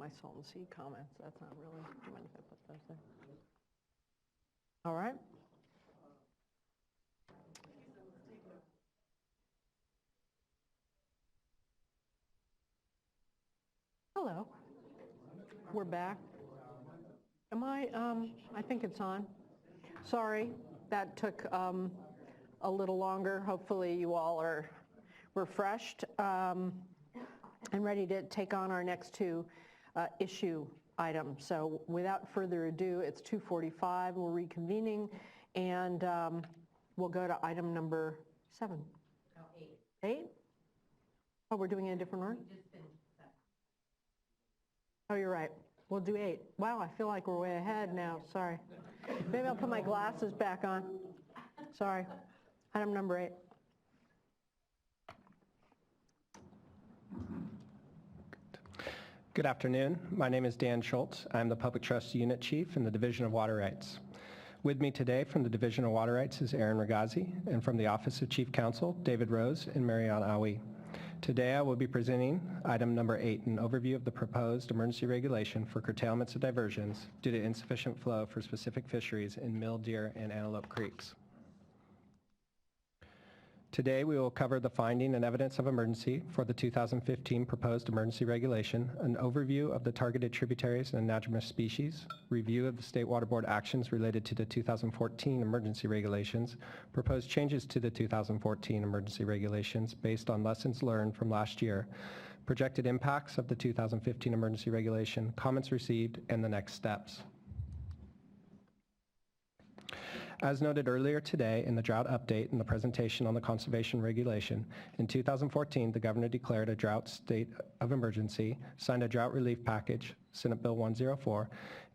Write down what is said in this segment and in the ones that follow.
my Salton Sea comments. That's not really, do you mind if I put those there? All right. Hello. We're back. Am I think it's on. Sorry, that took a little longer. Hopefully you all are refreshed and ready to take on our next two issue items. So without further ado, it's 2:45. We're reconvening, and we'll go to item number 7. No, 8. 8? Oh, we're doing it in a different order? We just finished 7. Oh, you're right. We'll do 8. Wow, I feel like we're way ahead now. Sorry. Maybe I'll put my glasses back on. Sorry. Item number 8. Good afternoon. My name is Dan Schultz. I'm the Public Trust Unit Chief in the Division of Water Rights. With me today from the Division of Water Rights is Aaron Ragazzi, and from the Office of Chief Counsel, David Rose and Marianne Awi. Today I will be presenting item number 8, an overview of the proposed emergency regulation for curtailments of diversions due to insufficient flow for specific fisheries in Mill, Deer, and Antelope Creeks. Today we will cover the finding and evidence of emergency for the 2015 proposed emergency regulation, an overview of the targeted tributaries and anadromous species, review of the State Water Board actions related to the 2014 emergency regulations, proposed changes to the 2014 emergency regulations based on lessons learned from last year, projected impacts of the 2015 emergency regulation, comments received, and the next steps. As noted earlier today in the drought update and the presentation on the conservation regulation, in 2014 the governor declared a drought state of emergency, signed a drought relief package, Senate Bill 104,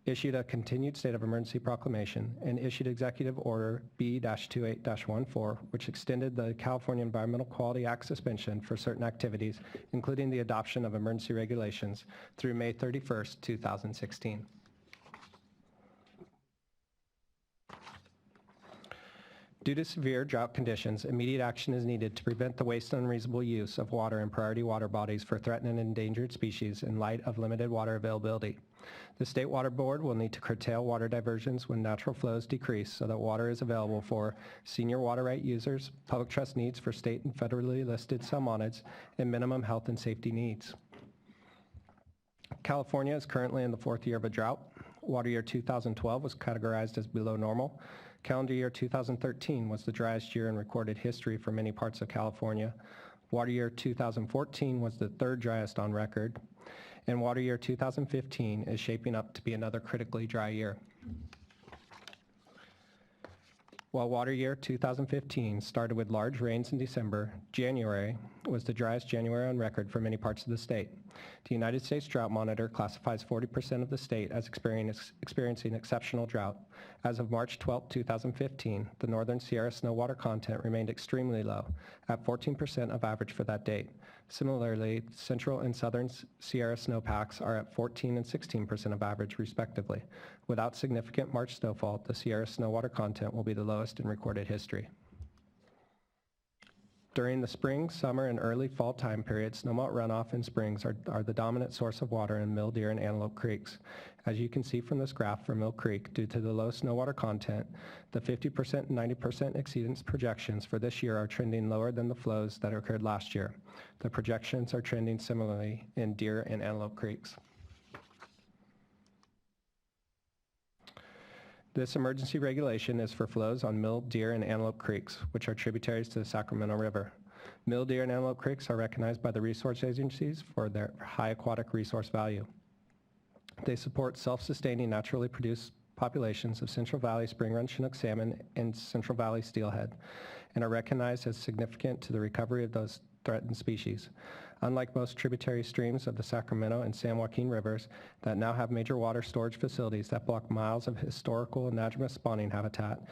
issued a continued state of emergency proclamation, and issued Executive Order B-28-14, which extended the California Environmental Quality Act suspension for certain activities, including the adoption of emergency regulations, through May 31st, 2016. Due to severe drought conditions, immediate action is needed to prevent the waste and unreasonable use of water in priority water bodies for threatened and endangered species in light of limited water availability. The State Water Board will need to curtail water diversions when natural flows decrease so that water is available for senior water right users, public trust needs for state and federally listed salmonids, and minimum health and safety needs. California is currently in the 4th year of a drought. Water year 2012 was categorized as below normal. Calendar year 2013 was the driest year in recorded history for many parts of California. Water year 2014 was the 3rd driest on record. And water year 2015 is shaping up to be another critically dry year. While water year 2015 started with large rains in December, January was the driest January on record for many parts of the state. The United States Drought Monitor classifies 40% of the state as experiencing exceptional drought. As of March 12, 2015, the Northern Sierra snow water content remained extremely low, at 14% of average for that date. Similarly, Central and Southern Sierra snowpacks are at 14 and 16% of average, respectively. Without significant March snowfall, the Sierra snow water content will be the lowest in recorded history. During the spring, summer, and early fall time period, snowmelt runoff in springs are the dominant source of water in Mill, Deer, and Antelope Creeks. As you can see from this graph for Mill Creek, due to the low snow water content, the 50% and 90% exceedance projections for this year are trending lower than the flows that occurred last year. The projections are trending similarly in Deer and Antelope Creeks. This emergency regulation is for flows on Mill, Deer, and Antelope Creeks, which are tributaries to the Sacramento River. Mill, Deer, and Antelope Creeks are recognized by the resource agencies for their high aquatic resource value. They support self-sustaining naturally produced populations of Central Valley spring run Chinook salmon and Central Valley steelhead, and are recognized as significant to the recovery of those threatened species. Unlike most tributary streams of the Sacramento and San Joaquin rivers that now have major water storage facilities that block miles of historical anadromous spawning habitat,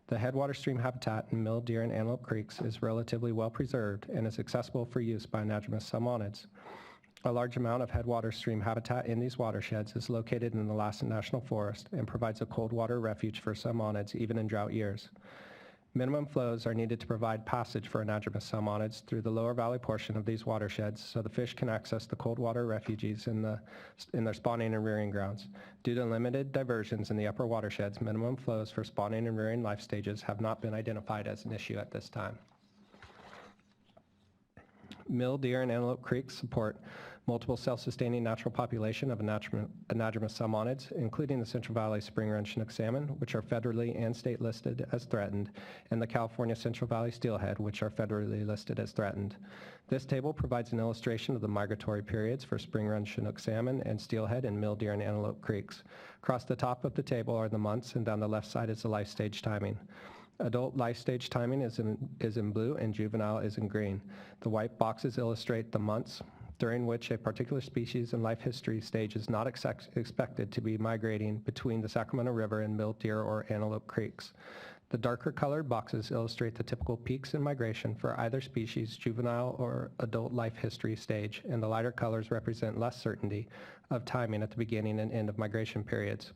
the headwater stream habitat in Mill, Deer, and Antelope Creeks is relatively well preserved and is accessible for use by anadromous salmonids. A large amount of headwater stream habitat in these watersheds is located in the Lassen National Forest and provides a cold water refuge for salmonids even in drought years. Minimum flows are needed to provide passage for anadromous salmonids through the lower valley portion of these watersheds so the fish can access the cold water refuges in their spawning and rearing grounds. Due to limited diversions in the upper watersheds, minimum flows for spawning and rearing life stages have not been identified as an issue at this time. Mill, Deer, and Antelope Creeks support multiple self-sustaining natural population of anadromous salmonids, including the Central Valley spring run Chinook salmon, which are federally and state listed as threatened, and the California Central Valley steelhead, which are federally listed as threatened. This table provides an illustration of the migratory periods for spring run Chinook salmon and steelhead in Mill, Deer, and Antelope Creeks. Across the top of the table are the months, and down the left side is the life stage timing. Adult life stage timing is in blue and juvenile is in green. The white boxes illustrate the months during which a particular species and life history stage is not expected to be migrating between the Sacramento River and Mill, Deer, or Antelope Creeks. The darker colored boxes illustrate the typical peaks in migration for either species' juvenile or adult life history stage, and the lighter colors represent less certainty of timing at the beginning and end of migration periods.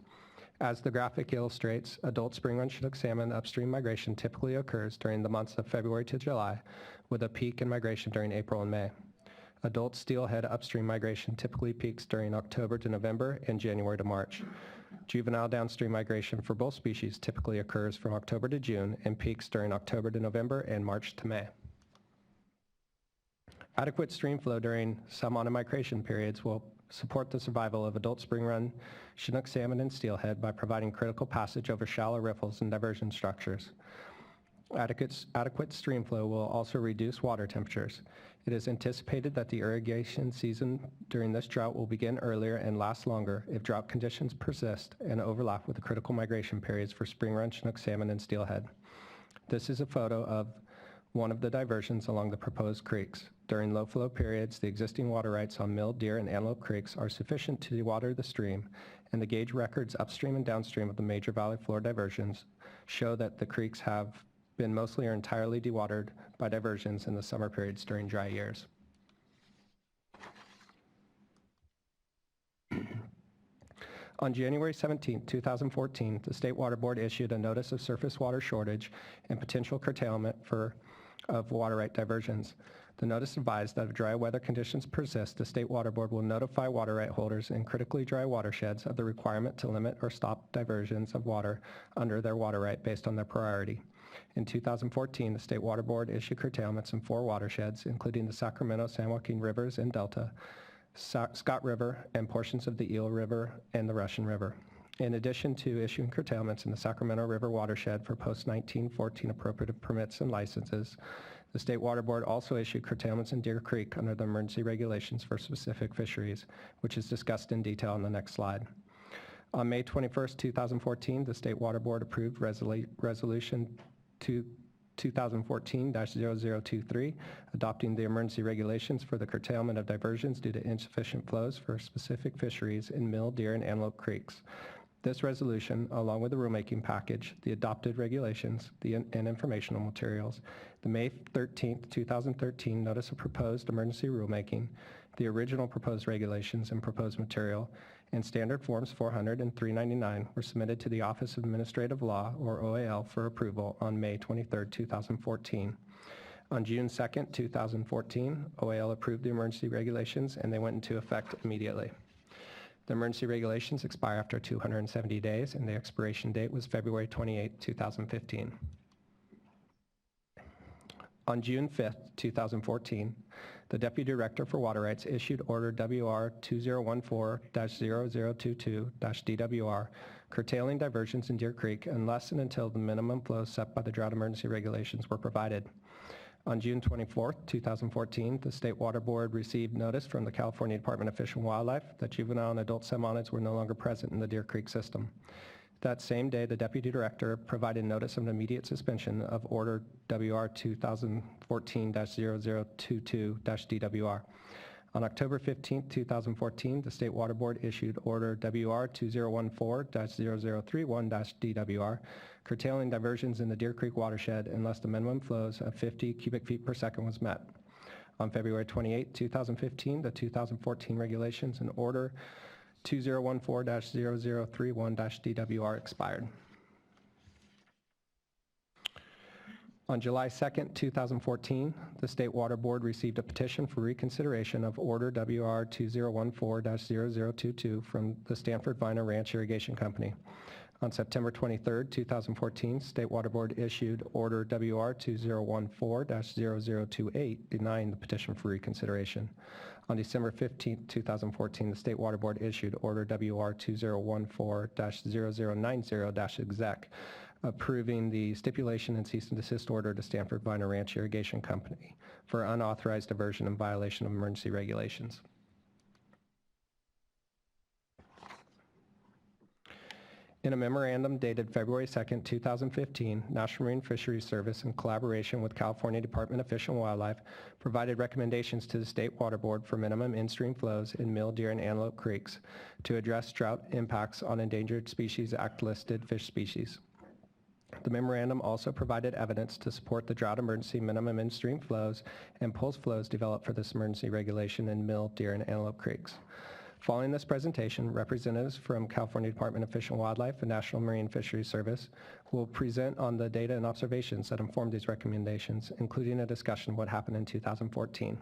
As the graphic illustrates, adult spring run Chinook salmon upstream migration typically occurs during the months of February to July, with a peak in migration during April and May. Adult steelhead upstream migration typically peaks during October to November and January to March. Juvenile downstream migration for both species typically occurs from October to June and peaks during October to November and March to May. Adequate stream flow during salmon migration periods will support the survival of adult spring run Chinook salmon and steelhead by providing critical passage over shallow riffles and diversion structures. Adequate stream flow will also reduce water temperatures. It is anticipated that the irrigation season during this drought will begin earlier and last longer if drought conditions persist and overlap with the critical migration periods for spring run Chinook salmon and steelhead. This is a photo of one of the diversions along the proposed creeks. During low flow periods, the existing water rights on Mill, Deer, and Antelope Creeks are sufficient to dewater the stream, and the gauge records upstream and downstream of the major valley floor diversions show that the creeks have been mostly or entirely dewatered by diversions in the summer periods during dry years. On January 17, 2014, the State Water Board issued a notice of surface water shortage and potential curtailment of water right diversions. The notice advised that if dry weather conditions persist, the State Water Board will notify water right holders in critically dry watersheds of the requirement to limit or stop diversions of water under their water right based on their priority. In 2014, the State Water Board issued curtailments in 4 watersheds, including the Sacramento, San Joaquin Rivers and Delta, Scott River, and portions of the Eel River and the Russian River. In addition to issuing curtailments in the Sacramento River watershed for post-1914 appropriative permits and licenses, the State Water Board also issued curtailments in Deer Creek under the emergency regulations for specific fisheries, which is discussed in detail on the next slide. On May 21, 2014, the State Water Board approved Resolution 2014-0023, adopting the emergency regulations for the curtailment of diversions due to insufficient flows for specific fisheries in Mill, Deer, and Antelope Creeks. This resolution, along with the rulemaking package, the adopted regulations, and informational materials, the May 13, 2013 Notice of Proposed Emergency Rulemaking, the original proposed regulations and proposed material, and Standard Forms 400 and 399 were submitted to the Office of Administrative Law, or OAL, for approval on May 23, 2014. On June 2, 2014, OAL approved the emergency regulations and they went into effect immediately. The emergency regulations expire after 270 days and the expiration date was February 28, 2015. On June 5, 2014, the Deputy Director for Water Rights issued Order WR 2014-0022-DWR, curtailing diversions in Deer Creek unless and until the minimum flows set by the drought emergency regulations were provided. On June 24, 2014, the State Water Board received notice from the California Department of Fish and Wildlife that juvenile and adult salmonids were no longer present in the Deer Creek system. That same day, the Deputy Director provided notice of an immediate suspension of Order WR 2014-0022-DWR. On October 15, 2014, the State Water Board issued Order WR 2014-0031-DWR, curtailing diversions in the Deer Creek watershed unless the minimum flows of 50 cubic feet per second was met. On February 28, 2015, the 2014 regulations and Order 2014-0031-DWR expired. On July 2nd, 2014, the State Water Board received a petition for reconsideration of Order WR 2014-0022 from the Stanford Viner Ranch Irrigation Company. On September 23rd, 2014, State Water Board issued Order WR 2014-0028 denying the petition for reconsideration. On December 15th, 2014, the State Water Board issued Order WR 2014-0090-exec approving the stipulation and cease and desist order to Stanford Viner Ranch Irrigation Company for unauthorized diversion in violation of emergency regulations. In a memorandum dated February 2nd, 2015, National Marine Fisheries Service, in collaboration with California Department of Fish and Wildlife, provided recommendations to the State Water Board for minimum in-stream flows in Mill, Deer, and Antelope creeks to address drought impacts on Endangered Species Act-listed fish species. The memorandum also provided evidence to support the drought emergency minimum in-stream flows and pulse flows developed for this emergency regulation in Mill, Deer, and Antelope creeks. Following this presentation, representatives from California Department of Fish and Wildlife and National Marine Fisheries Service will present on the data and observations that informed these recommendations, including a discussion of what happened in 2014.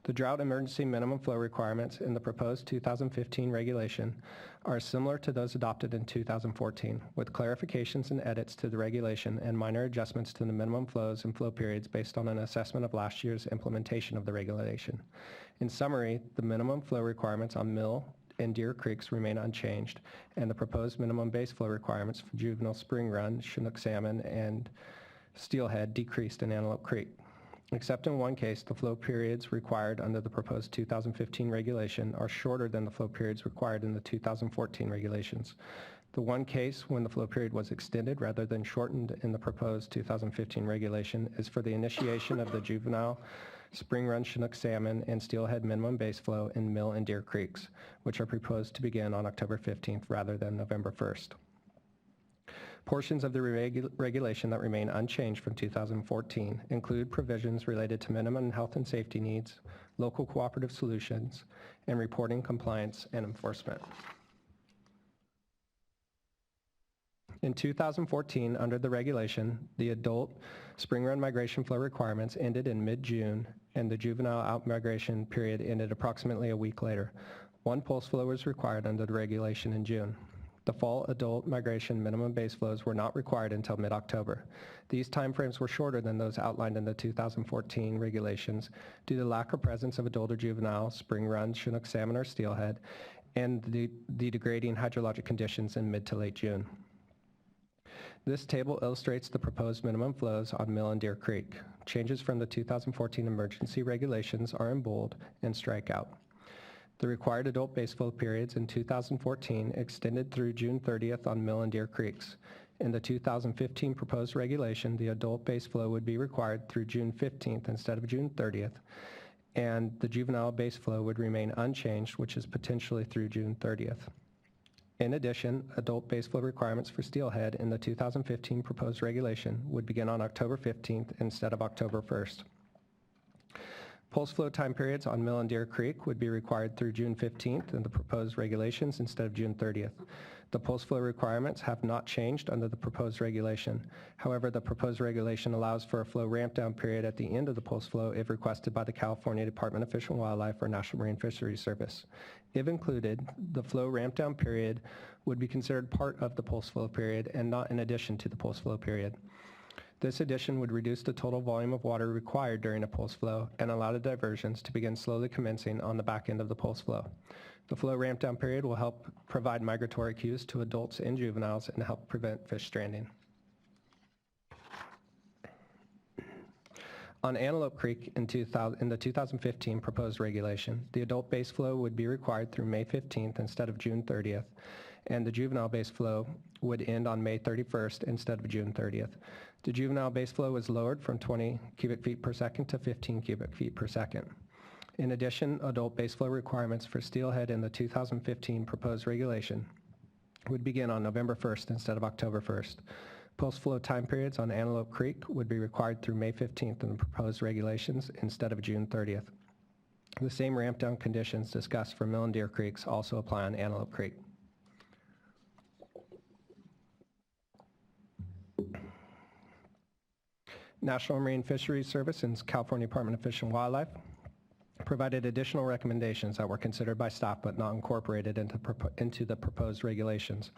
The drought emergency minimum flow requirements in the proposed 2015 regulation are similar to those adopted in 2014, with clarifications and edits to the regulation and minor adjustments to the minimum flows and flow periods based on an assessment of last year's implementation of the regulation. In summary, the minimum flow requirements on Mill and Deer creeks remain unchanged, and the proposed minimum base flow requirements for juvenile spring run, Chinook salmon, and steelhead decreased in Antelope Creek. Except in one case, the flow periods required under the proposed 2015 regulation are shorter than the flow periods required in the 2014 regulations. The one case when the flow period was extended rather than shortened in the proposed 2015 regulation is for the initiation of the juvenile spring run Chinook salmon and steelhead minimum base flow in Mill and Deer creeks, which are proposed to begin on October 15th rather than November 1st. Portions of the regulation that remain unchanged from 2014 include provisions related to minimum health and safety needs, local cooperative solutions, and reporting, compliance, and enforcement. In 2014, under the regulation, the adult spring run migration flow requirements ended in mid-June, and the juvenile out-migration period ended approximately a week later. One pulse flow was required under the regulation in June. The fall adult migration minimum base flows were not required until mid-October. These timeframes were shorter than those outlined in the 2014 regulations due to the lack of presence of adult or juvenile spring run Chinook salmon or steelhead and the degrading hydrologic conditions in mid to late June. This table illustrates the proposed minimum flows on Mill and Deer Creek. Changes from the 2014 emergency regulations are in bold and strike out. The required adult base flow periods in 2014 extended through June 30th on Mill and Deer creeks. In the 2015 proposed regulation, the adult base flow would be required through June 15th instead of June 30th, and the juvenile base flow would remain unchanged, which is potentially through June 30th. In addition, adult base flow requirements for steelhead in the 2015 proposed regulation would begin on October 15th instead of October 1st. Pulse flow time periods on Mill and Deer Creek would be required through June 15th in the proposed regulations instead of June 30th. The pulse flow requirements have not changed under the proposed regulation. However, the proposed regulation allows for a flow ramp down period at the end of the pulse flow if requested by the California Department of Fish and Wildlife or National Marine Fisheries Service. If included, the flow ramp down period would be considered part of the pulse flow period and not in addition to the pulse flow period. This addition would reduce the total volume of water required during a pulse flow and allow the diversions to begin slowly commencing on the back end of the pulse flow. The flow ramp down period will help provide migratory cues to adults and juveniles and help prevent fish stranding. On Antelope Creek in the 2015 proposed regulation, the adult base flow would be required through May 15th instead of June 30th, and the juvenile base flow would end on May 31st instead of June 30th. The juvenile base flow was lowered from 20 cubic feet per second to 15 cubic feet per second. In addition, adult base flow requirements for steelhead in the 2015 proposed regulation would begin on November 1st instead of October 1st. Pulse flow time periods on Antelope Creek would be required through May 15th in the proposed regulations instead of June 30th. The same ramp down conditions discussed for Mill and Deer Creeks also apply on Antelope Creek. National Marine Fisheries Service and California Department of Fish and Wildlife provided additional recommendations that were considered by staff but not incorporated into the proposed regulations.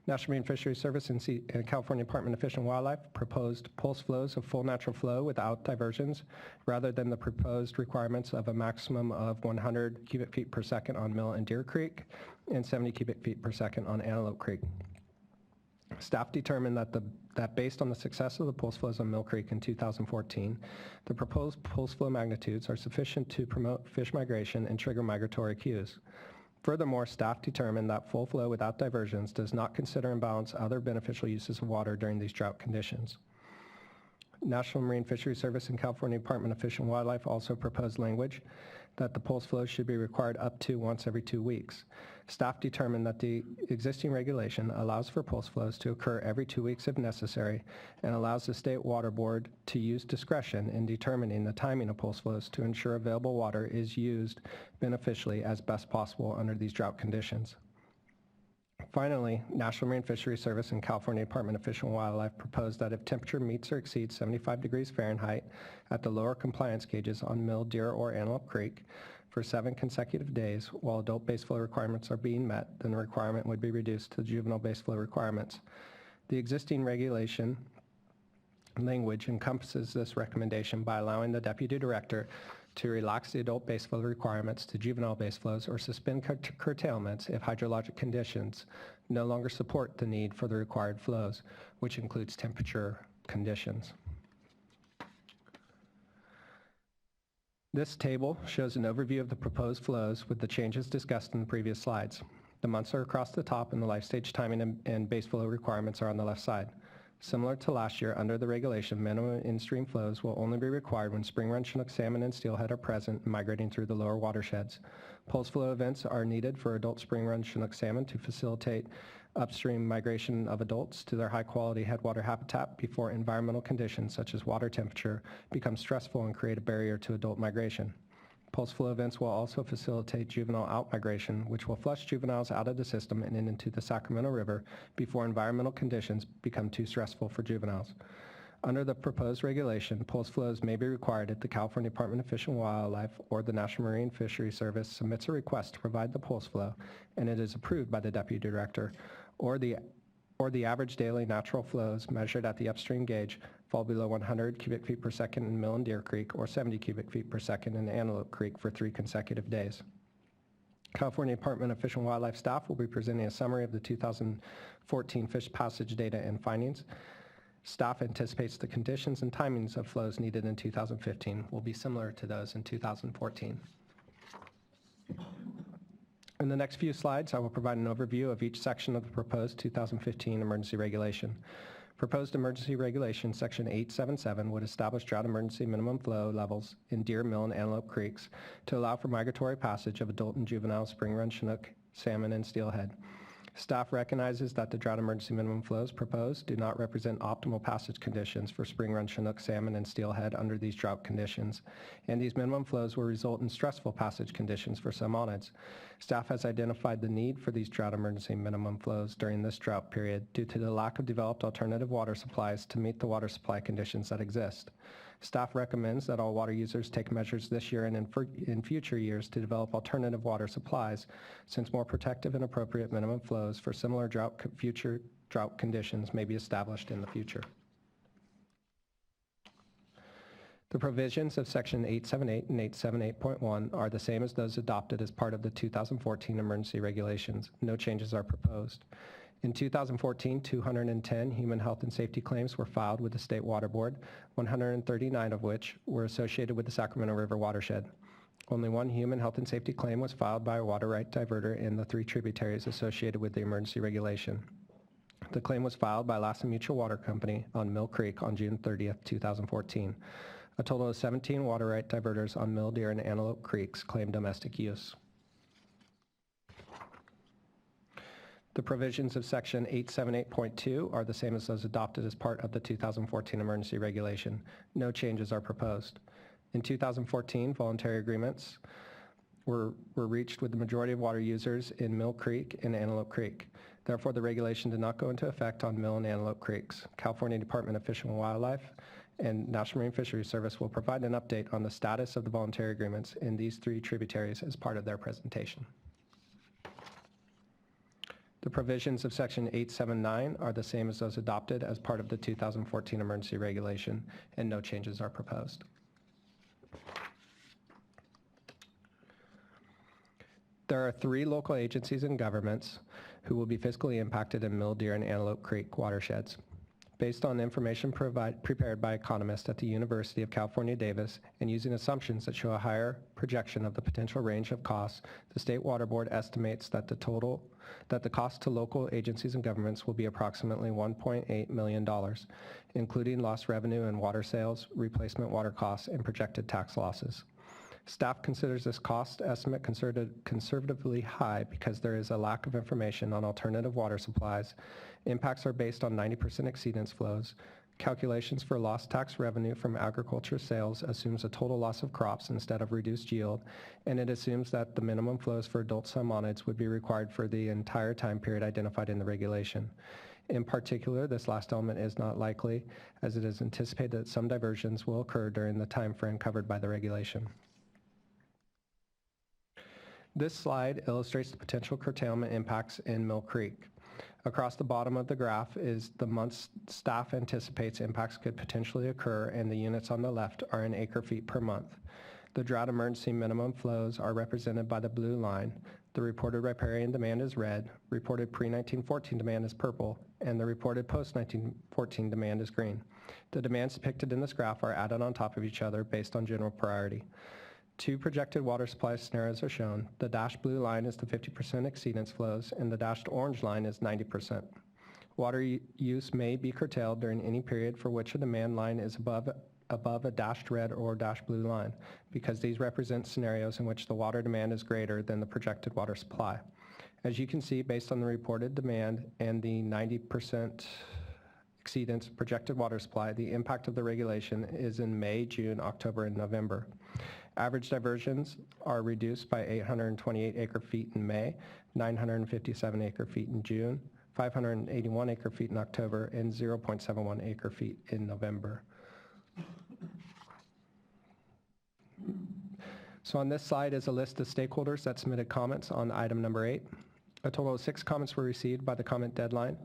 National Marine Fisheries Service and California Department of Fish and Wildlife proposed pulse flows of full natural flow without diversions rather than the proposed requirements of a maximum of 100 cubic feet per second on Mill and Deer Creek and 70 cubic feet per second on Antelope Creek. Staff determined that based on the success of the pulse flows on Mill Creek in 2014, the proposed pulse flow magnitudes are sufficient to promote fish migration and trigger migratory cues. Furthermore, staff determined that full flow without diversions does not consider and balance other beneficial uses of water during these drought conditions. National Marine Fisheries Service and California Department of Fish and Wildlife also proposed language that the pulse flows should be required up to once every 2 weeks. Staff determined that the existing regulation allows for pulse flows to occur every 2 weeks if necessary and allows the State Water Board to use discretion in determining the timing of pulse flows to ensure available water is used beneficially as best possible under these drought conditions. Finally, National Marine Fisheries Service and California Department of Fish and Wildlife proposed that if temperature meets or exceeds 75 degrees Fahrenheit at the lower compliance gauges on Mill, Deer, or Antelope Creek for 7 consecutive days while adult base flow requirements are being met, then the requirement would be reduced to juvenile base flow requirements. The existing regulation language encompasses this recommendation by allowing the Deputy Director to relax the adult base flow requirements to juvenile base flows or suspend curtailments if hydrologic conditions no longer support the need for the required flows, which includes temperature conditions. This table shows an overview of the proposed flows with the changes discussed in the previous slides. The months are across the top and the life stage timing and base flow requirements are on the left side. Similar to last year, under the regulation, minimum in-stream flows will only be required when spring run Chinook salmon and steelhead are present and migrating through the lower watersheds. Pulse flow events are needed for adult spring run Chinook salmon to facilitate upstream migration of adults to their high-quality headwater habitat before environmental conditions such as water temperature become stressful and create a barrier to adult migration. Pulse flow events will also facilitate juvenile out-migration, which will flush juveniles out of the system and into the Sacramento River before environmental conditions become too stressful for juveniles. Under the proposed regulation, pulse flows may be required if the California Department of Fish and Wildlife or the National Marine Fisheries Service submits a request to provide the pulse flow and it is approved by the Deputy Director, or the average daily natural flows measured at the upstream gauge fall below 100 cubic feet per second in Mill and Deer Creek or 70 cubic feet per second in Antelope Creek for 3 consecutive days. California Department of Fish and Wildlife staff will be presenting a summary of the 2014 fish passage data and findings. Staff anticipates the conditions and timings of flows needed in 2015 will be similar to those in 2014. In the next few slides, I will provide an overview of each section of the proposed 2015 emergency regulation. Proposed emergency regulation section 877 would establish drought emergency minimum flow levels in Deer, Mill, and Antelope Creeks to allow for migratory passage of adult and juvenile spring run Chinook, salmon, and steelhead. Staff recognizes that the drought emergency minimum flows proposed do not represent optimal passage conditions for spring run Chinook, salmon, and steelhead under these drought conditions, and these minimum flows will result in stressful passage conditions for some onids. Staff has identified the need for these drought emergency minimum flows during this drought period due to the lack of developed alternative water supplies to meet the water supply conditions that exist. Staff recommends that all water users take measures this year and in future years to develop alternative water supplies, since more protective and appropriate minimum flows for similar future drought conditions may be established in the future. The provisions of Section 878 and 878.1 are the same as those adopted as part of the 2014 emergency regulations. No changes are proposed. In 2014, 210 human health and safety claims were filed with the State Water Board, 139 of which were associated with the Sacramento River watershed. Only one human health and safety claim was filed by a water right diverter in the 3 tributaries associated with the emergency regulation. The claim was filed by Lassen Mutual Water Company on Mill Creek on June 30th, 2014. A total of 17 water right diverters on Mill, Deer, and Antelope Creeks claimed domestic use. The provisions of Section 878.2 are the same as those adopted as part of the 2014 emergency regulation. No changes are proposed. In 2014, voluntary agreements were reached with the majority of water users in Mill Creek and Antelope Creek. Therefore, the regulation did not go into effect on Mill and Antelope Creeks. California Department of Fish and Wildlife and National Marine Fisheries Service will provide an update on the status of the voluntary agreements in these 3 tributaries as part of their presentation. The provisions of Section 879 are the same as those adopted as part of the 2014 emergency regulation, and no changes are proposed. There are 3 local agencies and governments who will be fiscally impacted in Mill, Deer, and Antelope Creek watersheds. Based on information prepared by economists at the University of California, Davis, and using assumptions that show a higher projection of the potential range of costs, the State Water Board estimates that the cost to local agencies and governments will be approximately $1.8 million, including lost revenue and water sales, replacement water costs, and projected tax losses. Staff considers this cost estimate conservatively high because there is a lack of information on alternative water supplies. Impacts are based on 90% exceedance flows. Calculations for lost tax revenue from agriculture sales assumes a total loss of crops instead of reduced yield, and it assumes that the minimum flows for adult salmonids would be required for the entire time period identified in the regulation. In particular, this last element is not likely, as it is anticipated that some diversions will occur during the time frame covered by the regulation. This slide illustrates the potential curtailment impacts in Mill Creek. Across the bottom of the graph is the months staff anticipates impacts could potentially occur, and the units on the left are in acre-feet per month. The drought emergency minimum flows are represented by the blue line. The reported riparian demand is red, reported pre-1914 demand is purple, and the reported post-1914 demand is green. The demands depicted in this graph are added on top of each other based on general priority. 2 projected water supply scenarios are shown. The dashed blue line is the 50% exceedance flows, and the dashed orange line is 90%. Water use may be curtailed during any period for which a demand line is above a dashed red or dashed blue line, because these represent scenarios in which the water demand is greater than the projected water supply. As you can see, based on the reported demand and the 90% exceedance projected water supply, the impact of the regulation is in May, June, October, and November. Average diversions are reduced by 828 acre-feet in May, 957 acre-feet in June, 581 acre-feet in October, and 0.71 acre-feet in November. So on this slide is a list of stakeholders that submitted comments on item number 8. A total of 6 comments were received by the comment deadline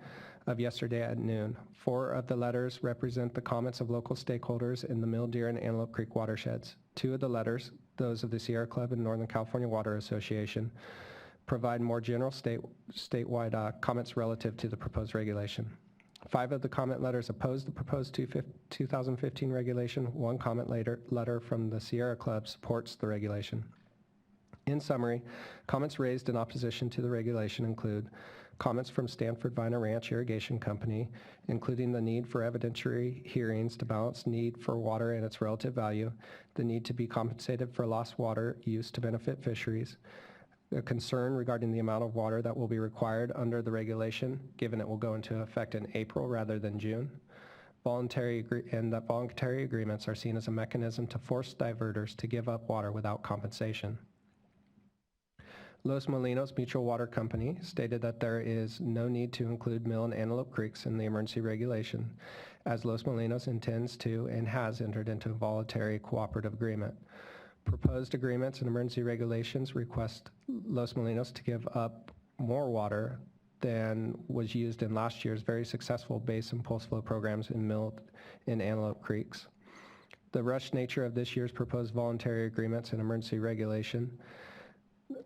of yesterday at noon. 4 of the letters represent the comments of local stakeholders in the Mill, Deer, and Antelope Creek watersheds. 2 of the letters, those of the Sierra Club and Northern California Water Association, provide more general statewide comments relative to the proposed regulation. 5 of the comment letters oppose the proposed 2015 regulation. 1 comment letter from the Sierra Club supports the regulation. In summary, comments raised in opposition to the regulation include comments from Stanford Vina Ranch Irrigation Company, including the need for evidentiary hearings to balance need for water and its relative value, the need to be compensated for lost water use to benefit fisheries, a concern regarding the amount of water that will be required under the regulation, given it will go into effect in April rather than June, and that voluntary agreements are seen as a mechanism to force diverters to give up water without compensation. Los Molinos Mutual Water Company stated that there is no need to include Mill and Antelope Creeks in the emergency regulation, as Los Molinos intends to and has entered into a voluntary cooperative agreement. Proposed agreements and emergency regulations request Los Molinos to give up more water than was used in last year's very successful base and pulse flow programs in Mill and Antelope Creeks. The rushed nature of this year's proposed voluntary agreements and emergency regulation,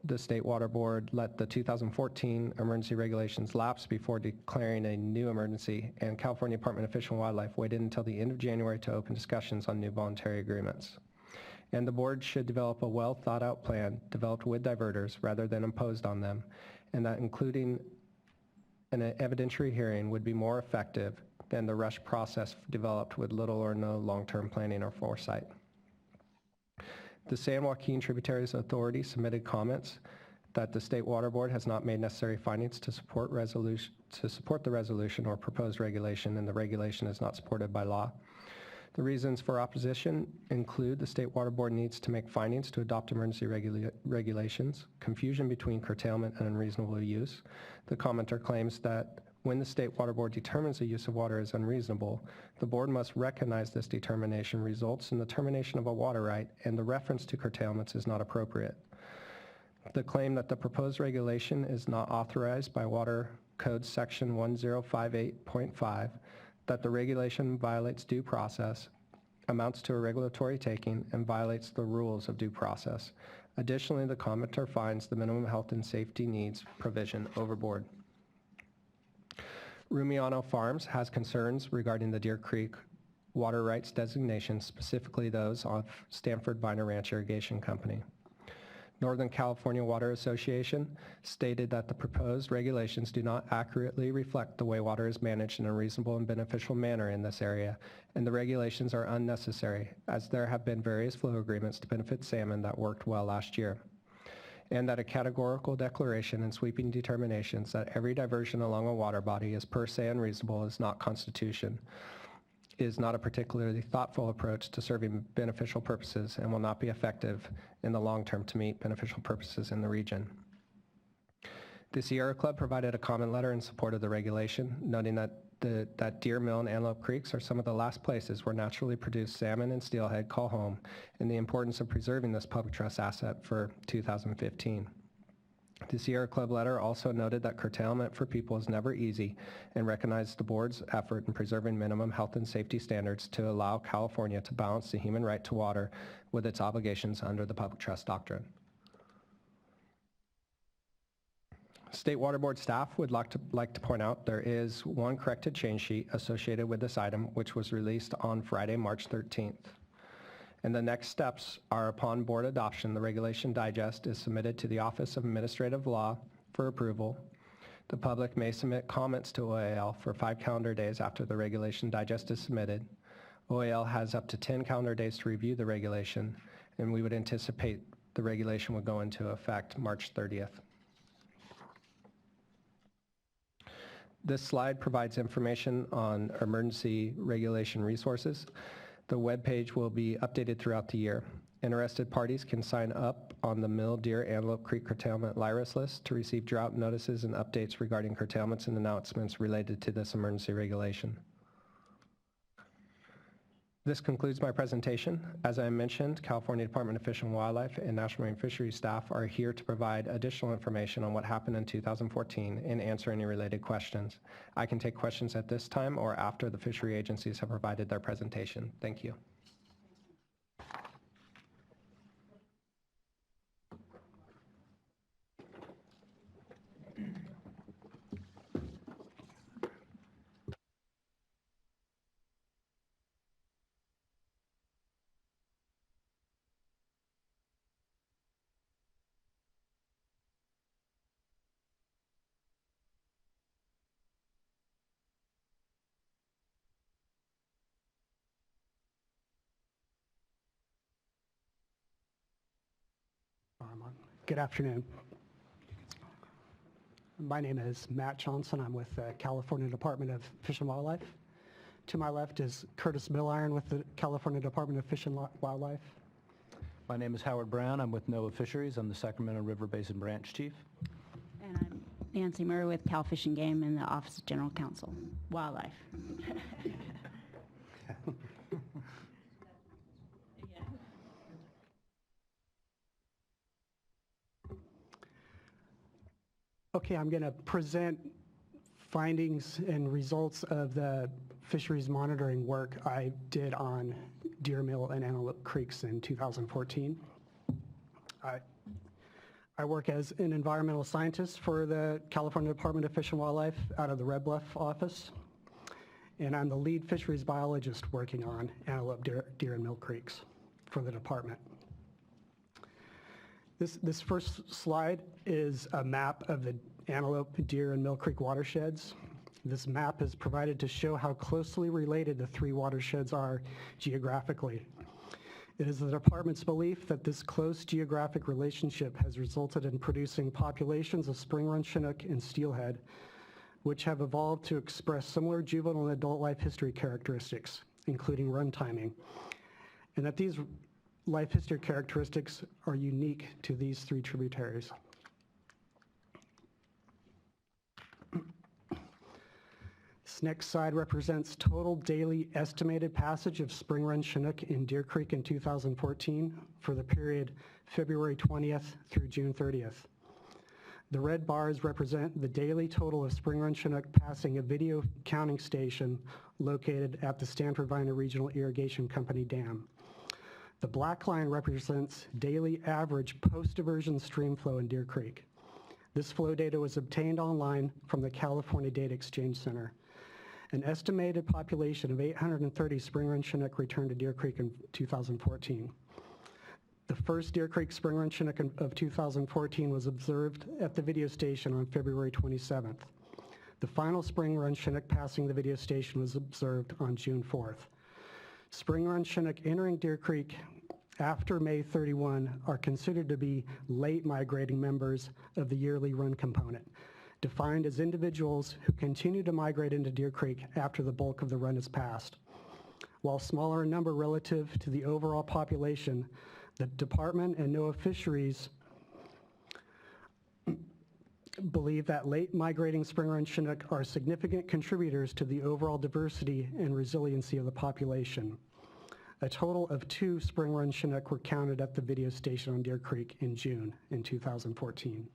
the State Water Board let the 2014 emergency regulations lapse before declaring a new emergency, and California Department of Fish and Wildlife waited until the end of January to open discussions on new voluntary agreements. And the board should develop a well-thought-out plan developed with diverters rather than imposed on them, and that including an evidentiary hearing would be more effective than the rush process developed with little or no long-term planning or foresight. The San Joaquin Tributaries Authority submitted comments that the State Water Board has not made necessary findings to support the resolution or proposed regulation, and the regulation is not supported by law. The reasons for opposition include the State Water Board needs to make findings to adopt emergency regulations, confusion between curtailment and unreasonable use. The commenter claims that When the State Water Board determines the use of water is unreasonable, the board must recognize this determination results in the termination of a water right, and the reference to curtailments is not appropriate. The claim that the proposed regulation is not authorized by Water Code Section 1058.5, that the regulation violates due process, amounts to a regulatory taking, and violates the rules of due process. Additionally, the commenter finds the minimum health and safety needs provision overboard. Rumiano Farms has concerns regarding the Deer Creek water rights designation, specifically those of Stanford Viner Ranch Irrigation Company. Northern California Water Association stated that the proposed regulations do not accurately reflect the way water is managed in a reasonable and beneficial manner in this area, and the regulations are unnecessary, as there have been various flow agreements to benefit salmon that worked well last year, and that a categorical declaration and sweeping determinations that every diversion along a water body is per se unreasonable is not a particularly thoughtful approach to serving beneficial purposes and will not be effective in the long term to meet beneficial purposes in the region. The Sierra Club provided a comment letter in support of the regulation, noting that Deer Mill and Antelope Creeks are some of the last places where naturally produced salmon and steelhead call home, and the importance of preserving this public trust asset for 2015. The Sierra Club letter also noted that curtailment for people is never easy and recognized the board's effort in preserving minimum health and safety standards to allow California to balance the human right to water with its obligations under the public trust doctrine. State Water Board staff would like to point out there is one corrected change sheet associated with this item, which was released on Friday, March 13th. And the next steps are, upon board adoption, the regulation digest is submitted to the Office of Administrative Law for approval. The public may submit comments to OAL for 5 calendar days after the regulation digest is submitted. OAL has up to 10 calendar days to review the regulation, and we would anticipate the regulation would go into effect March 30th. This slide provides information on emergency regulation resources. The webpage will be updated throughout the year. Interested parties can sign up on the Mill, Deer, Antelope Creek Curtailment LIRIS list to receive drought notices and updates regarding curtailments and announcements related to this emergency regulation. This concludes my presentation. As I mentioned, California Department of Fish and Wildlife and National Marine Fisheries staff are here to provide additional information on what happened in 2014 and answer any related questions. I can take questions at this time or after the fishery agencies have provided their presentation. Thank you. Good afternoon. My name is Matt Johnson. I'm with the California Department of Fish and Wildlife. To my left is Curtis Milliron with the California Department of Fish and Wildlife. My name is Howard Brown. I'm with NOAA Fisheries. I'm the Sacramento River Basin Branch Chief. And I'm Nancy Murray with Cal Fish and Game in the Office of General Counsel, Wildlife. Okay, I'm going to present findings and results of the fisheries monitoring work I did on Deer Mill and Antelope Creeks in 2014. I work as an environmental scientist for the California Department of Fish and Wildlife out of the Red Bluff office, and I'm the lead fisheries biologist working on Antelope, Deer, and Mill Creeks for the department. This first slide is a map of the Antelope, Deer, and Mill Creek watersheds. This map is provided to show how closely related the 3 watersheds are geographically. It is the department's belief that this close geographic relationship has resulted in producing populations of spring run Chinook and steelhead, which have evolved to express similar juvenile and adult life history characteristics, including run timing, and that these life history characteristics are unique to these 3 tributaries. This next slide represents total daily estimated passage of spring run Chinook in Deer Creek in 2014 for the period February 20th through June 30th. The red bars represent the daily total of spring run Chinook passing a video counting station located at the Stanford Viner Regional Irrigation Company Dam. The black line represents daily average post-diversion stream flow in Deer Creek. This flow data was obtained online from the California Data Exchange Center. An estimated population of 830 spring run Chinook returned to Deer Creek in 2014. The first Deer Creek spring run Chinook of 2014 was observed at the video station on February 27th. The final spring run Chinook passing the video station was observed on June 4th. Spring run Chinook entering Deer Creek after May 31 are considered to be late migrating members of the yearly run component, defined as individuals who continue to migrate into Deer Creek after the bulk of the run is passed. While smaller in number relative to the overall population, the department and NOAA Fisheries believe that late migrating spring run Chinook are significant contributors to the overall diversity and resiliency of the population. A total of 2 spring run Chinook were counted at the video station on Deer Creek in June in 2014.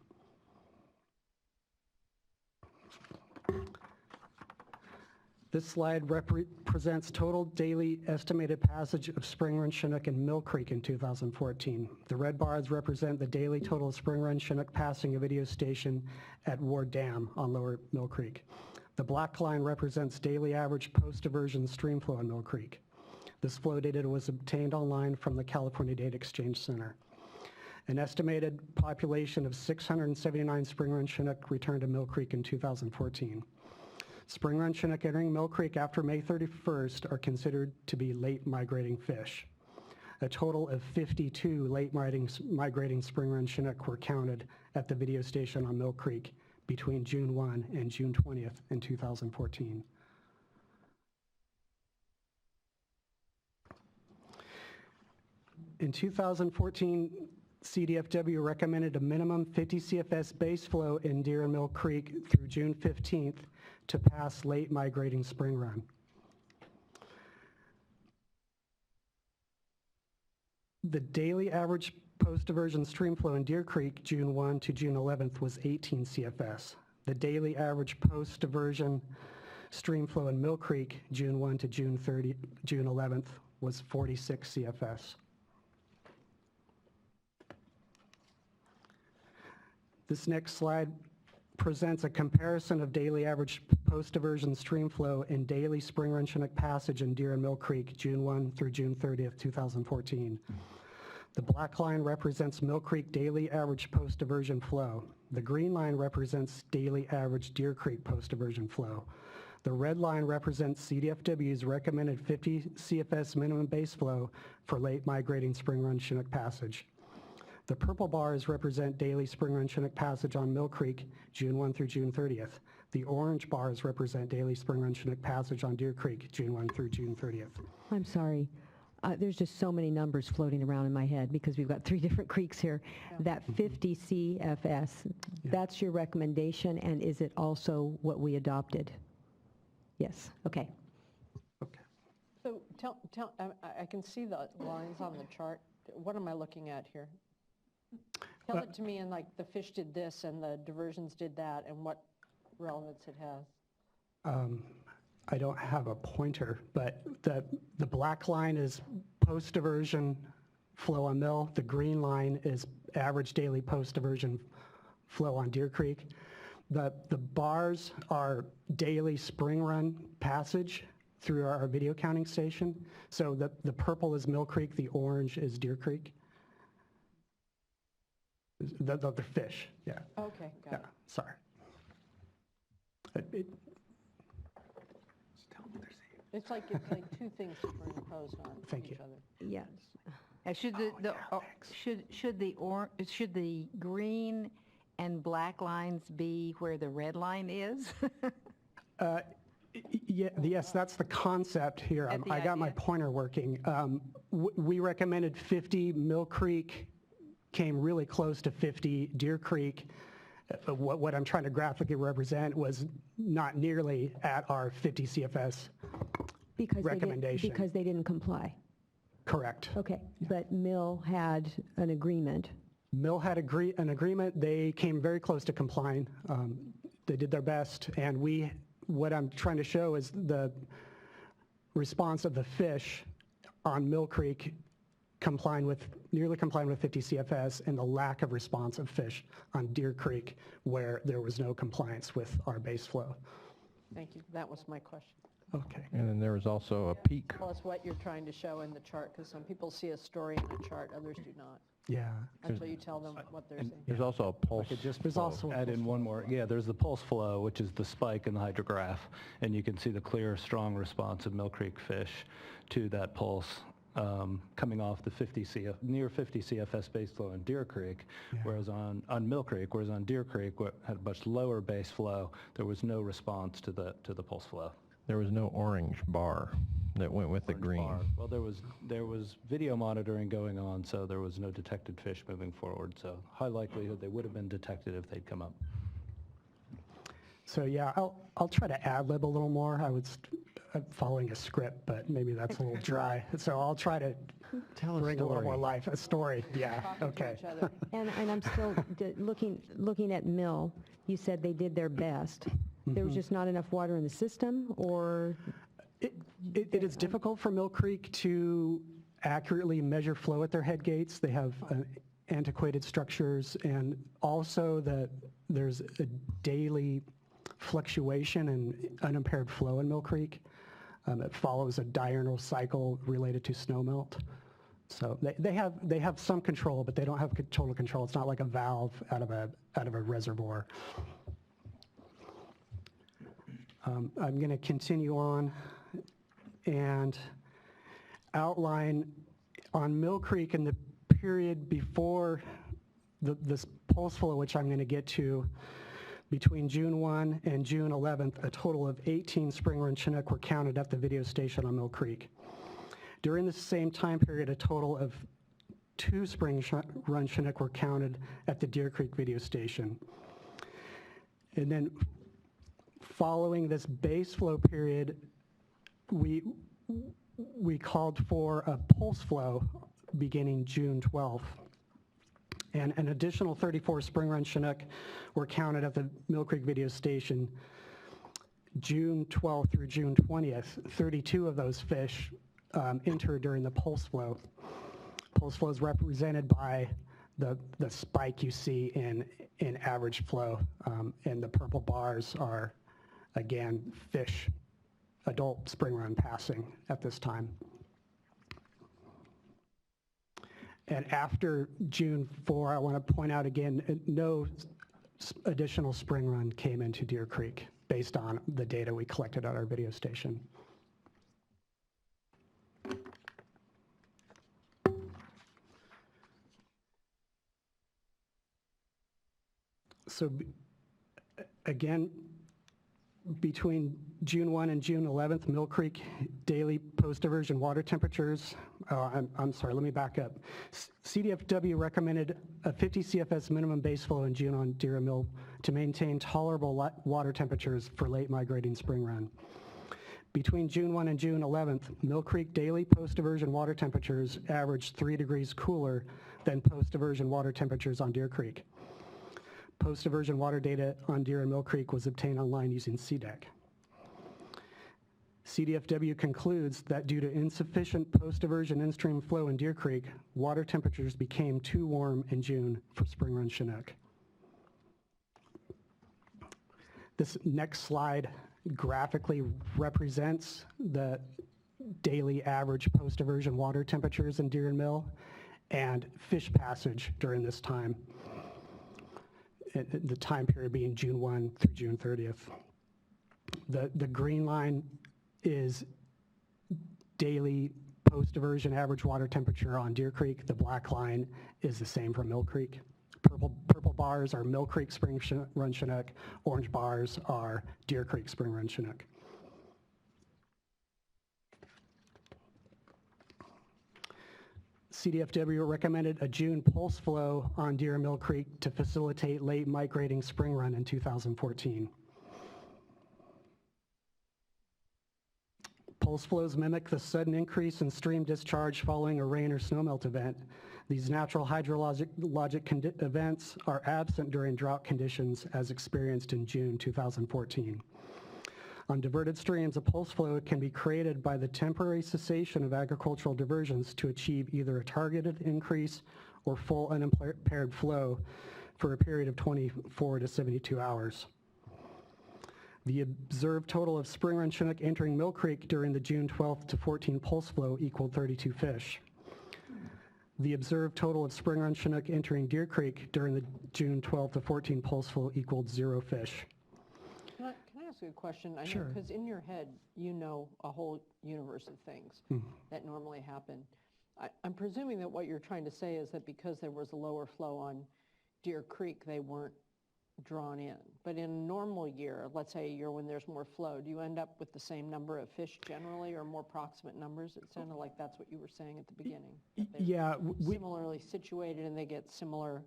This slide represents total daily estimated passage of spring run Chinook in Mill Creek in 2014. The red bars represent the daily total of spring run Chinook passing a video station at Ward Dam on Lower Mill Creek. The black line represents daily average post-diversion stream flow in Mill Creek. This flow data was obtained online from the California Data Exchange Center. An estimated population of 679 spring run Chinook returned to Mill Creek in 2014. Spring run Chinook entering Mill Creek after May 31st are considered to be late migrating fish. A total of 52 late migrating spring run Chinook were counted at the video station on Mill Creek between June 1 and June 20th in 2014. In 2014, CDFW recommended a minimum 50 CFS base flow in Deer and Mill Creek through June 15th to pass late migrating spring run. The daily average post-diversion stream flow in Deer Creek June 1 to June 11th was 18 CFS. The daily average post-diversion stream flow in Mill Creek June 1 to June 11th was 46 CFS. This next slide presents a comparison of daily average post-diversion stream flow in daily spring run Chinook passage in Deer and Mill Creek, June 1 through June 30th, 2014. The black line represents Mill Creek daily average post-diversion flow. The green line represents daily average Deer Creek post-diversion flow. The red line represents CDFW's recommended 50 CFS minimum base flow for late migrating spring run Chinook passage. The purple bars represent daily spring run Chinook passage on Mill Creek, June 1 through June 30th. The orange bars represent daily spring run Chinook passage on Deer Creek, June 1 through June 30th. I'm sorry. There's just so many numbers floating around in my head because we've got 3 different creeks here. Yeah. That 50 CFS, that's your recommendation, and is it also what we adopted? Yes. Okay. Okay. So I can see the lines on the chart. What am I looking at here? Tell it to me in like the fish did this and the diversions did that and what relevance it has. I don't have a pointer, but the black line is post-diversion flow on Mill. The green line is average daily post-diversion flow on Deer Creek. The bars are daily spring run passage through our video counting station. So the purple is Mill Creek, the orange is Deer Creek. The fish, yeah. Okay, got it. Sorry. It's like 2 things superimposed on Thank each you. other. Yes. Should the green and black lines be where the red line is? Yes, that's the concept here. I got my pointer working. We recommended 50. Mill Creek came really close to 50. Deer Creek What I'm trying to graphically represent was not nearly at our 50 CFS recommendation. Because they didn't comply. Correct. Okay, but Mill had an agreement. Mill had an agreement. They came very close to complying. They did their best, and what I'm trying to show is the response of the fish on Mill Creek nearly complying with 50 CFS, and the lack of response of fish on Deer Creek where there was no compliance with our base flow. Thank you. That was my question. Okay. And then there was also a peak. Tell us what you're trying to show in the chart, because some people see a story in a chart, others do not, Yeah. until you tell them what they're seeing. There's also a pulse. There's also Add in one more. Yeah, there's the pulse flow, which is the spike in the hydrograph, and you can see the clear, strong response of Mill Creek fish to that pulse coming off the near 50 CFS base flow in Deer Creek, whereas on Mill Creek, whereas on Deer Creek, had a much lower base flow, there was no response to the pulse flow. There was no orange bar that went with the green. Well, there was video monitoring going on, so there was no detected fish moving forward. So high likelihood they would have been detected if they'd come up. So yeah, I'll try to ad-lib a little more. I'm following a script, but maybe that's a little dry. So I'll try to bring a little more life. A story, yeah, okay. Each other. And I'm still looking at Mill. You said they did their best. There was just not enough water in the system, or? It is difficult for Mill Creek to accurately measure flow at their head gates. They have antiquated structures, and also that there's a daily fluctuation in unimpaired flow in Mill Creek. It follows a diurnal cycle related to snowmelt. So they have some control, but they don't have total control. It's not like a valve out of a reservoir. I'm going to continue on and outline on Mill Creek in the period before this pulse flow, which I'm going to get to, between June 1 and June 11th, a total of 18 spring run Chinook were counted at the video station on Mill Creek. During the same time period, a total of 2 spring run Chinook were counted at the Deer Creek video station. And then following this base flow period, we called for a pulse flow beginning June 12th. And an additional 34 spring run Chinook were counted at the Mill Creek video station June 12th through June 20th. 32 of those fish entered during the pulse flow. Pulse flow is represented by the spike you see in average flow, and the purple bars are, again, fish, adult spring run passing at this time. And after June 4, I want to point out again, no additional spring run came into Deer Creek based on the data we collected at our video station. So again, between June 1 and June 11th, Mill Creek daily post-diversion water temperatures, I'm sorry, let me back up. CDFW recommended a 50 CFS minimum base flow in June on Deer Mill to maintain tolerable water temperatures for late migrating spring run. Between June 1 and June 11th, Mill Creek daily post-diversion water temperatures averaged 3 degrees cooler than post-diversion water temperatures on Deer Creek. Post-diversion water data on Deer and Mill Creek was obtained online using CDEC. CDFW concludes that due to insufficient post-diversion in-stream flow in Deer Creek, water temperatures became too warm in June for spring run Chinook. This next slide graphically represents the daily average post-diversion water temperatures in Deer and Mill and fish passage during this time. The time period being June 1 through June 30th. The green line is daily post-diversion average water temperature on Deer Creek. The black line is the same for Mill Creek. Purple bars are Mill Creek spring run Chinook. Orange bars are Deer Creek spring run Chinook. CDFW recommended a June pulse flow on Deer and Mill Creek to facilitate late migrating spring run in 2014. Pulse flows mimic the sudden increase in stream discharge following a rain or snowmelt event. These natural hydrologic events are absent during drought conditions as experienced in June 2014. On diverted streams, a pulse flow can be created by the temporary cessation of agricultural diversions to achieve either a targeted increase or full unimpaired flow for a period of 24 to 72 hours. The observed total of spring run Chinook entering Mill Creek during the June 12th to 14 pulse flow equaled 32 fish. The observed total of spring run Chinook entering Deer Creek during the June 12th to 14 pulse flow equaled 0 fish. Can I ask you a question? I know, Sure. because in your head, you know a whole universe of things that normally happen. I'm presuming that what you're trying to say is that because there was a lower flow on Deer Creek, they weren't drawn in. But in a normal year, let's say a year when there's more flow, do you end up with the same number of fish generally or more proximate numbers? It sounded like that's what you were saying at the beginning. That they're Yeah, similarly situated and they get similar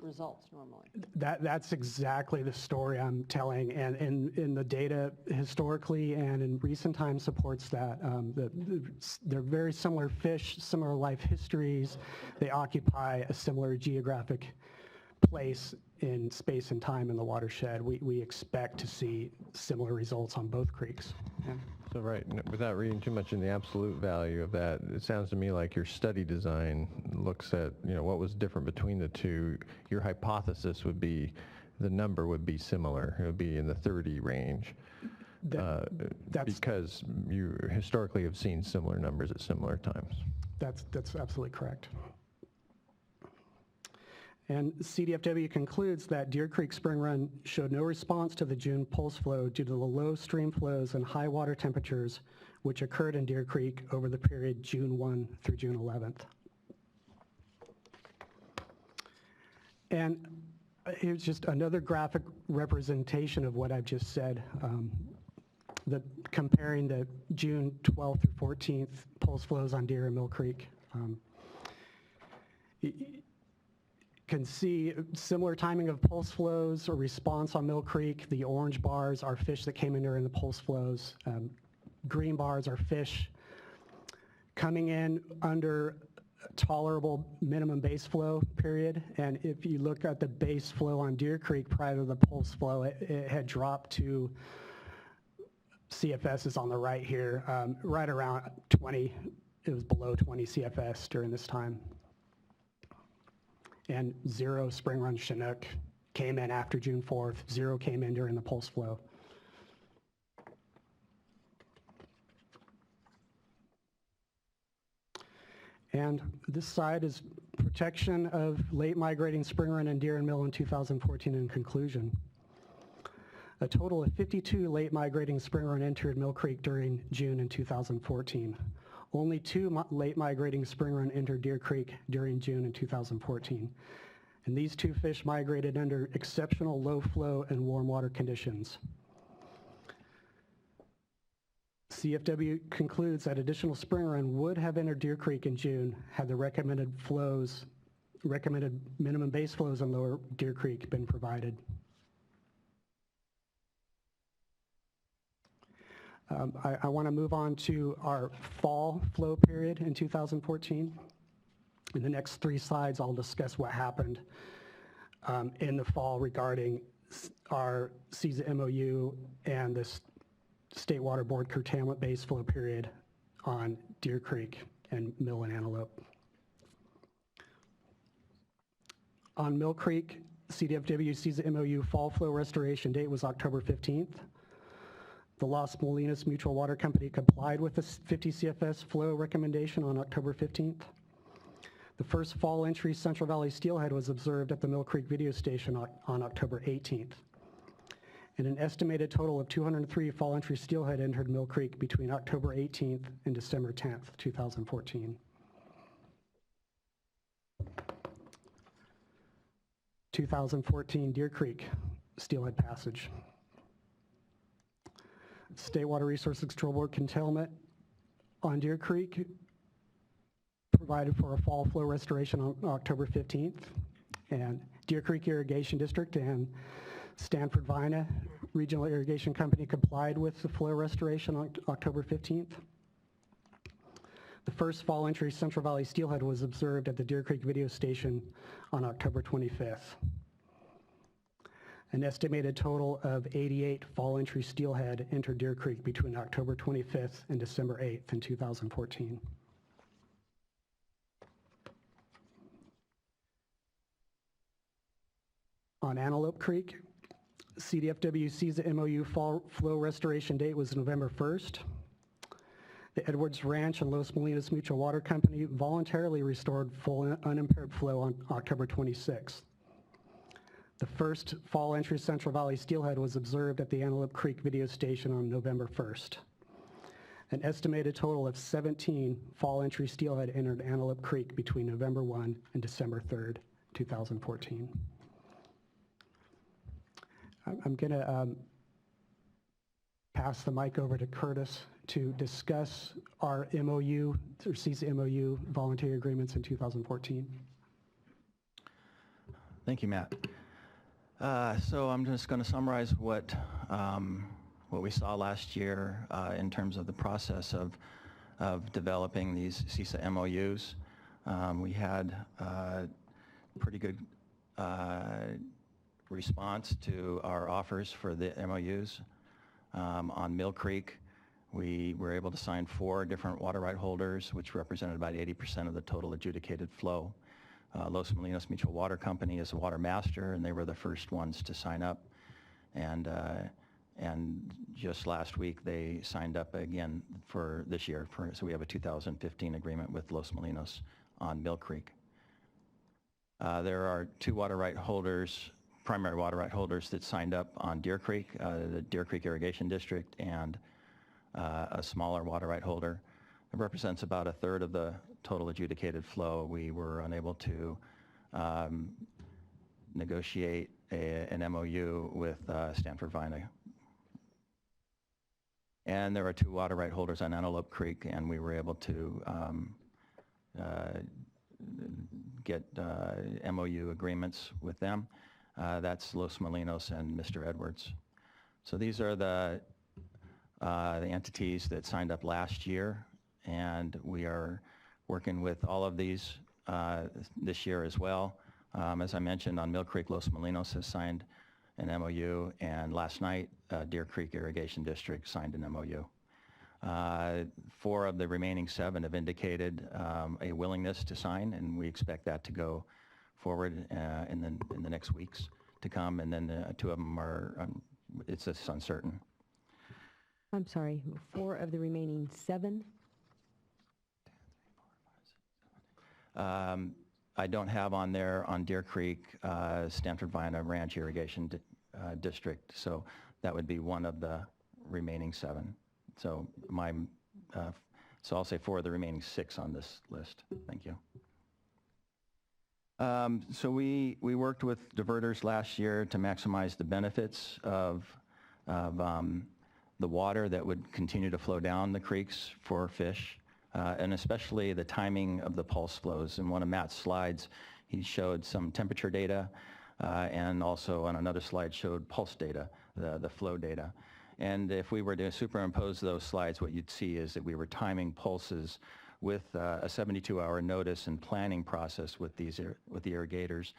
results normally. That's exactly the story I'm telling, and in the data historically and in recent times supports that. They're very similar fish, similar life histories. They occupy a similar geographic place in space and time in the watershed. We expect to see similar results on both creeks. Yeah. So right, without reading too much in the absolute value of that, it sounds to me like your study design looks at, what was different between the two. Your hypothesis would be the number would be similar. It would be in the 30 range. Because you historically have seen similar numbers at similar times. That's absolutely correct. And CDFW concludes that Deer Creek Spring Run showed no response to the June pulse flow due to the low stream flows and high water temperatures which occurred in Deer Creek over the period June 1 through June 11th. And here's just another graphic representation of what I've just said. Comparing the June 12th through 14th pulse flows on Deer and Mill Creek. Can see similar timing of pulse flows or response on Mill Creek. The orange bars are fish that came in during the pulse flows. Green bars are fish coming in under tolerable minimum base flow period. And if you look at the base flow on Deer Creek prior to the pulse flow, it had dropped to, CFS is on the right here, right around 20. It was below 20 CFS during this time. And 0 spring run Chinook came in after June 4th. 0 came in during the pulse flow. And this side is protection of late migrating spring run and Deer and Mill in 2014 in conclusion. A total of 52 late migrating spring run entered Mill Creek during June in 2014. Only 2 late migrating spring run entered Deer Creek during June in 2014. And these 2 fish migrated under exceptional low flow and warm water conditions. CFW concludes that additional spring run would have entered Deer Creek in June had the recommended minimum base flows in lower Deer Creek been provided. I want to move on to our fall flow period in 2014. In the next 3 slides, I'll discuss what happened in the fall regarding our CESA MOU and the State Water Board curtailment base flow period on Deer Creek and Mill and Antelope. On Mill Creek, CDFW CESA MOU fall flow restoration date was October 15th. The Las Molinas Mutual Water Company complied with the 50 CFS flow recommendation on October 15th. The first fall entry Central Valley steelhead was observed at the Mill Creek video station on October 18th. And an estimated total of 203 fall entry steelhead entered Mill Creek between October 18th and December 10th, 2014. 2014 Deer Creek steelhead passage. State Water Resources Control Board curtailment on Deer Creek provided for a fall flow restoration on October 15th. And Deer Creek Irrigation District and Stanford Vina Regional Irrigation Company complied with the flow restoration on October 15th. The first fall entry Central Valley steelhead was observed at the Deer Creek video station on October 25th. An estimated total of 88 fall entry steelhead entered Deer Creek between October 25th and December 8th in 2014. On Antelope Creek, CDFW CESA MOU fall flow restoration date was November 1st. The Edwards Ranch and Los Molinos Mutual Water Company voluntarily restored full unimpaired flow on October 26th. The first fall entry Central Valley steelhead was observed at the Antelope Creek video station on November 1st. An estimated total of 17 fall entry steelhead entered Antelope Creek between November 1 and December 3rd, 2014. I'm going to pass the mic over to Curtis to discuss our MOU, or CESA MOU voluntary agreements in 2014. Thank you, Matt. So I'm just going to summarize what we saw last year in terms of the process of developing these CESA MOUs. We had pretty good response to our offers for the MOUs. On Mill Creek, we were able to sign 4 different water right holders, which represented about 80% of the total adjudicated flow. Los Molinos Mutual Water Company is a water master, and they were the first ones to sign up. And just last week, they signed up again for this year. So we have a 2015 agreement with Los Molinos on Mill Creek. There are 2 water right holders, primary water right holders that signed up on Deer Creek, the Deer Creek Irrigation District, and a smaller water right holder. It represents about 1/3 of the total adjudicated flow. We were unable to negotiate an MOU with Stanford Vina. And there are 2 water right holders on Antelope Creek, and we were able to get MOU agreements with them. That's Los Molinos and Mr. Edwards. So these are the entities that signed up last year, and we are working with all of these this year as well. As I mentioned, on Mill Creek, Los Molinos has signed an MOU, and last night, Deer Creek Irrigation District signed an MOU. 4 of the remaining 7 have indicated a willingness to sign, and we expect that to go forward in the next weeks to come, and then 2 of them are, it's just uncertain. I'm sorry, 4 of the remaining 7? I don't have on there on Deer Creek, Stanford Vina Ranch Irrigation District, so that would be one of the remaining 7. So so I'll say 4 of the remaining 6 on this list. Thank you. So we worked with diverters last year to maximize the benefits of the water that would continue to flow down the creeks for fish, and especially the timing of the pulse flows. In one of Matt's slides, he showed some temperature data, and also on another slide showed pulse data, the flow data. And if we were to superimpose those slides, what you'd see is that we were timing pulses with a 72-hour notice and planning process with the irrigators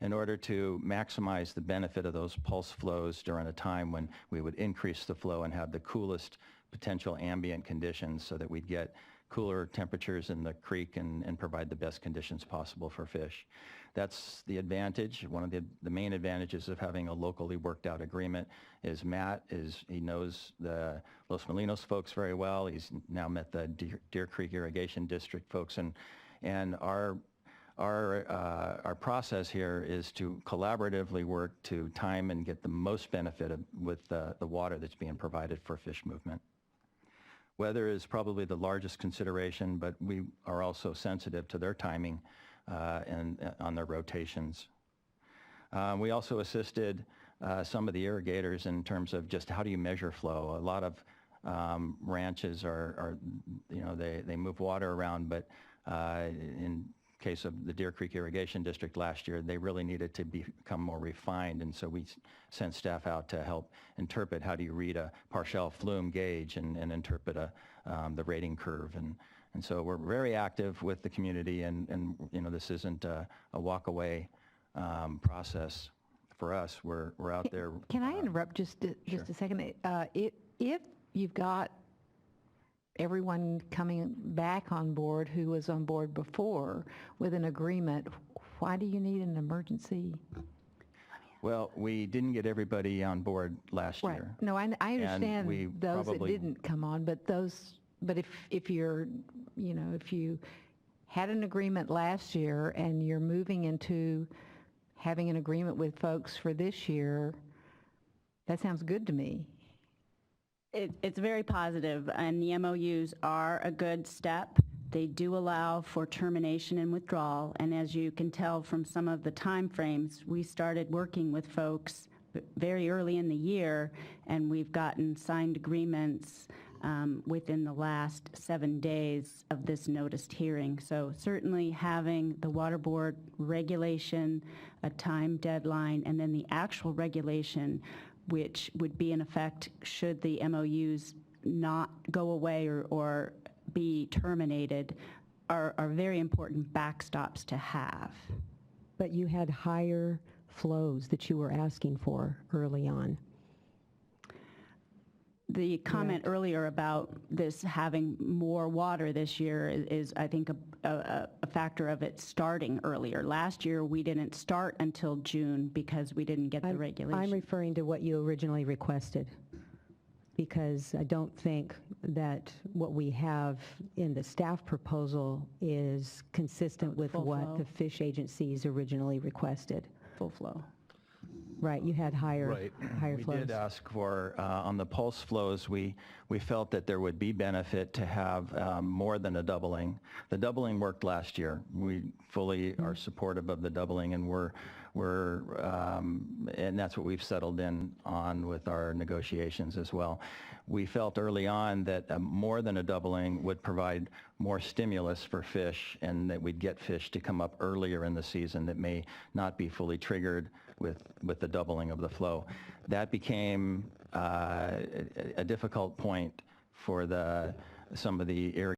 in order to maximize the benefit of those pulse flows during a time when we would increase the flow and have the coolest potential ambient conditions so that we'd get cooler temperatures in the creek and provide the best conditions possible for fish. That's the advantage. One of the main advantages of having a locally worked out agreement is he knows the Los Molinos folks very well. He's now met the Deer Creek Irrigation District folks, and our process here is to collaboratively work to time and get the most benefit with the water that's being provided for fish movement. Weather is probably the largest consideration, but we are also sensitive to their timing and on their rotations. We also assisted some of the irrigators in terms of just how do you measure flow. A lot of ranches are they move water around, but In case of the Deer Creek Irrigation District last year, they really needed to become more refined, and so we sent staff out to help interpret how do you read a Parshall flume gauge and interpret the rating curve. And so we're very active with the community, and you know, this isn't a walk-away process for us. We're out there. Can I interrupt just a second? If you've got everyone coming back on board who was on board before with an agreement, why do you need an emergency? Well, we didn't get everybody on board last Right. year. No, I understand we those that probably- didn't come on, but if you're, you know, if you had an agreement last year and you're moving into having an agreement with folks for this year, that sounds good to me. It's very positive, and the MOUs are a good step. They do allow for termination and withdrawal, and as you can tell from some of the timeframes, we started working with folks very early in the year, and we've gotten signed agreements within the last 7 days of this noticed hearing. So certainly having the WaterBoard regulation, a time deadline, and then the actual regulation, which would be in effect should the MOUs not go away or be terminated, are very important backstops to have. But you had higher flows that you were asking for early on. The comment earlier about this having more water this year is I think, a factor of it starting earlier. Last year, we didn't start until June because we didn't get the regulation. I'm referring to what you originally requested, because I don't think that what we have in the staff proposal is consistent with Full what flow. the fish agencies originally requested. Full flow. Right, you had higher We flows. did ask for, on the pulse flows, we felt that there would be benefit to have more than a doubling. The doubling worked last year. We fully are supportive of the doubling, and and that's what we've settled in on with our negotiations as well. We felt early on that more than a doubling would provide more stimulus for fish, and that we'd get fish to come up earlier in the season that may not be fully triggered with the doubling of the flow. That became a difficult point for some of the irrigation